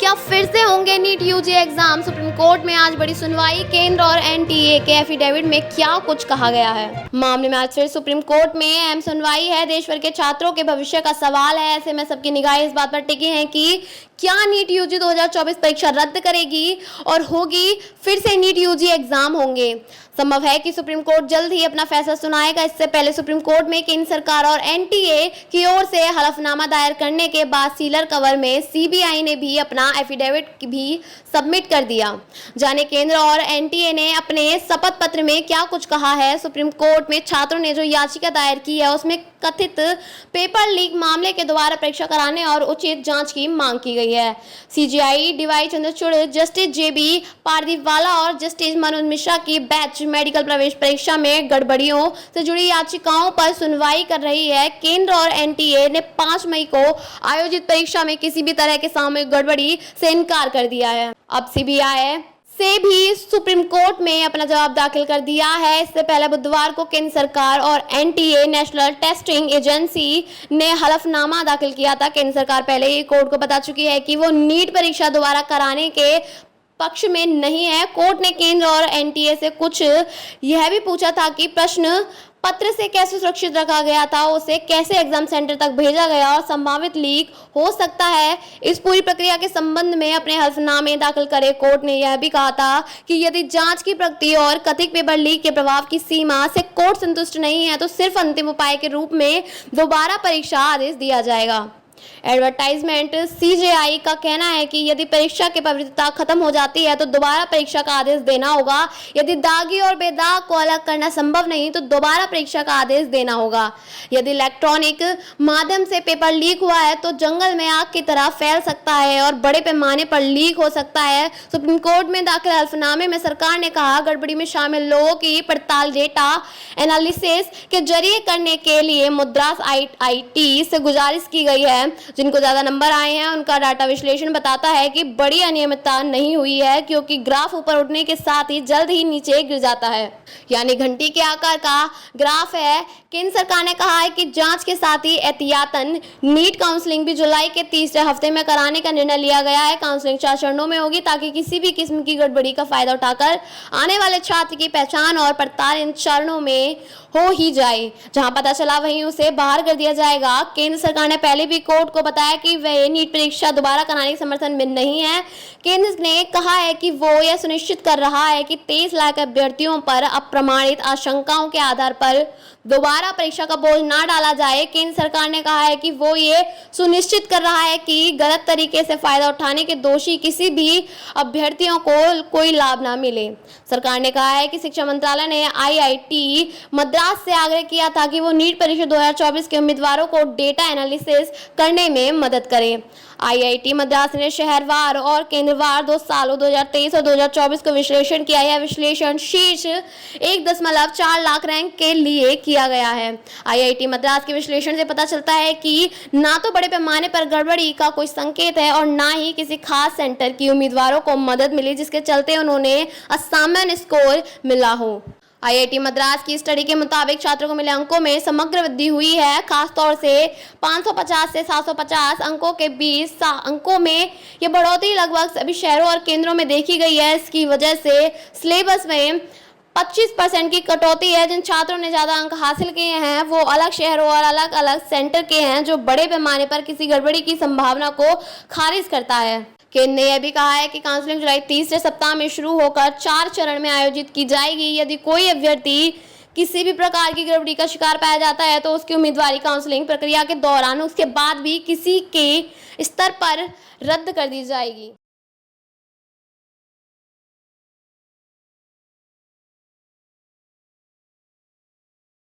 क्या फिर से होंगे NEET UG exam? Supreme Court में आज बड़ी सुनवाई। केंद्र और एनटीए के एफिडेविट में क्या कुछ कहा गया है? मामले में आज फिर सुप्रीम कोर्ट में अहम सुनवाई है। देश भर के छात्रों के भविष्य का सवाल है। ऐसे में सबकी निगाहें इस बात पर टिकी हैं कि क्या नीट यूजी 2024 परीक्षा रद्द करेगी और होगी फिर से नीट यूजी एग्जाम होंगे। संभव है कि सुप्रीम कोर्ट जल्द ही अपना फैसला सुनाएगा। इससे पहले सुप्रीम कोर्ट में केंद्र सरकार और एनटीए की ओर से हलफनामा दायर करने के बाद सीलर कवर में सीबीआई ने भी अपना एफिडेविट भी सबमिट कर दिया। जाने केंद्र और एनटीए ने अपने शपथ पत्र में क्या कुछ कहा है। सुप्रीम कोर्ट में छात्रों ने जो याचिका दायर की है उसमें कथित पेपर लीक मामले के दोबारा परीक्षा कराने और उचित जांच की मांग की गई है। सीजेआई डीवाई चंद्रचूड़, जस्टिस जेबी पारदीवाला और जस्टिस मनोज मिश्रा की बेंच मेडिकल प्रवेश परीक्षा में गड़बड़ियों से जुड़ी याचिकाओं पर सुनवाई कर रही है। केंद्र और एनटीए ने 5 मई को आयोजित परीक्षा में किसी भी तरह के सामूहिक गड़बड़ी से इनकार कर दिया है। अब सीबीआई से भी सुप्रीम कोर्ट में अपना जवाब दाखिल कर दिया है। इससे पहले बुधवार को केंद्र सरकार और एनटीए नेशनल टेस्टिंग एजेंसी ने हलफनामा दाखिल किया था। केंद्र सरकार पहले ही कोर्ट को बता चुकी है कि वो नीट परीक्षा दोबारा कराने के पक्ष में नहीं है। कोर्ट ने केंद्र और एनटीए से कुछ यह भी पूछा था कि प्रश्न पत्र से कैसे सुरक्षित रखा गया था, उसे कैसे एग्जाम सेंटर तक भेजा गया और संभावित लीक हो सकता है। इस पूरी प्रक्रिया के संबंध में अपने हलफनामे दाखिल करे कोर्ट ने यह भी कहा था कि यदि जांच की प्रगति और कथित पेपर लीक के प्रभाव की सीमा से कोर्ट संतुष्ट नहीं है तो सिर्फ अंतिम उपाय के रूप में दोबारा परीक्षा आदेश दिया जाएगा। एडवर्टाइजमेंट सीजेआई का कहना है कि यदि परीक्षा की पवित्रता खत्म हो जाती है तो दोबारा परीक्षा का आदेश देना होगा। यदि दागी और बेदाग को अलग करना संभव नहीं तो दोबारा परीक्षा का आदेश देना होगा। यदि इलेक्ट्रॉनिक माध्यम से पेपर लीक हुआ है तो जंगल में आग की तरह फैल सकता है और बड़े पैमाने पर लीक हो सकता है। सुप्रीम कोर्ट में दाखिल हलफनामे में सरकार ने कहा गड़बड़ी में शामिल लोगों की पड़ताल डेटा एनालिसिस के जरिए करने के लिए मद्रास आईआईटी से गुजारिश की गई है। जिनको ज्यादा नंबर आए हैं उनका डाटा विश्लेषण बताता है कि बड़ी अनियमितता नहीं हुई है, क्योंकि ग्राफ ऊपर उठने के साथ ही जल्द ही नीचे गिर जाता है, यानी घंटी के आकार का ग्राफ है। केंद्र सरकार ने कहा है कि जांच के साथ ही एहतियातन नीट काउंसलिंग भी जुलाई के तीसरे हफ्ते में कराने का निर्णय लिया गया है। काउंसलिंग 4 चरणों में होगी ताकि किसी भी किस्म की गड़बड़ी का फायदा उठाकर आने वाले छात्र की पहचान और पड़ताल इन चरणों में हो ही जाए। जहां पता चला वहीं उसे बाहर कर दिया जाएगा। केंद्र सरकार ने पहले भी कोर्ट को बताया कि वह नीट परीक्षा दोबारा कराने के समर्थन में नहीं है। केंद्र ने कहा है कि वो यह सुनिश्चित कर रहा है कि 23 लाख अभ्यर्थियों पर अप्रमाणित आशंकाओं के आधार पर दोबारा परीक्षा का बोझ ना डाला जाए। केंद्र सरकार ने कहा है कि वो ये सुनिश्चित कर रहा है कि गलत तरीके से फायदा उठाने के दोषी किसी भी अभ्यर्थियों को कोई लाभ ना मिले। सरकार ने कहा है कि शिक्षा मंत्रालय ने आईआईटी मद्रास से आग्रह किया था कि वो नीट परीक्षा 2024 के उम्मीदवारों को डेटा एनालिसिस करने में मदद करे। आईआईटी मद्रास ने शहरवार और केंद्रवार 2 सालों 2023 और 2024 को विश्लेषण किया। यह विश्लेषण शीर्ष 1.4 लाख रैंक के लिए किया गया है। आईआईटी मद्रास के विश्लेषण से पता चलता है कि ना तो बड़े पैमाने पर गड़बड़ी का कोई संकेत है और ना ही किसी खास सेंटर की उम्मीदवारों को मदद मिली जिसके चलते उन्होंने असामान्य स्कोर मिला हो। आईआईटी मद्रास की स्टडी के मुताबिक छात्रों को मिले अंकों में समग्र वृद्धि हुई है। खासतौर से 550 से 750 अंकों के बीच अंकों में यह बढ़ोतरी लगभग सभी शहरों और केंद्रों में देखी गई है। इसकी वजह से सिलेबस में 25% की कटौती है। जिन छात्रों ने ज़्यादा अंक हासिल किए हैं वो अलग शहरों और अलग अलग सेंटर के हैं, जो बड़े पैमाने पर किसी गड़बड़ी की संभावना को खारिज करता है। केंद्र ने यह भी कहा है कि काउंसलिंग जुलाई तीसरे सप्ताह में शुरू होकर 4 चरण में आयोजित की जाएगी। यदि कोई अभ्यर्थी किसी भी प्रकार की गड़बड़ी का शिकार पाया जाता है तो उसकी उम्मीदवारी काउंसलिंग प्रक्रिया के दौरान उसके बाद भी किसी के स्तर पर रद्द कर दी जाएगी।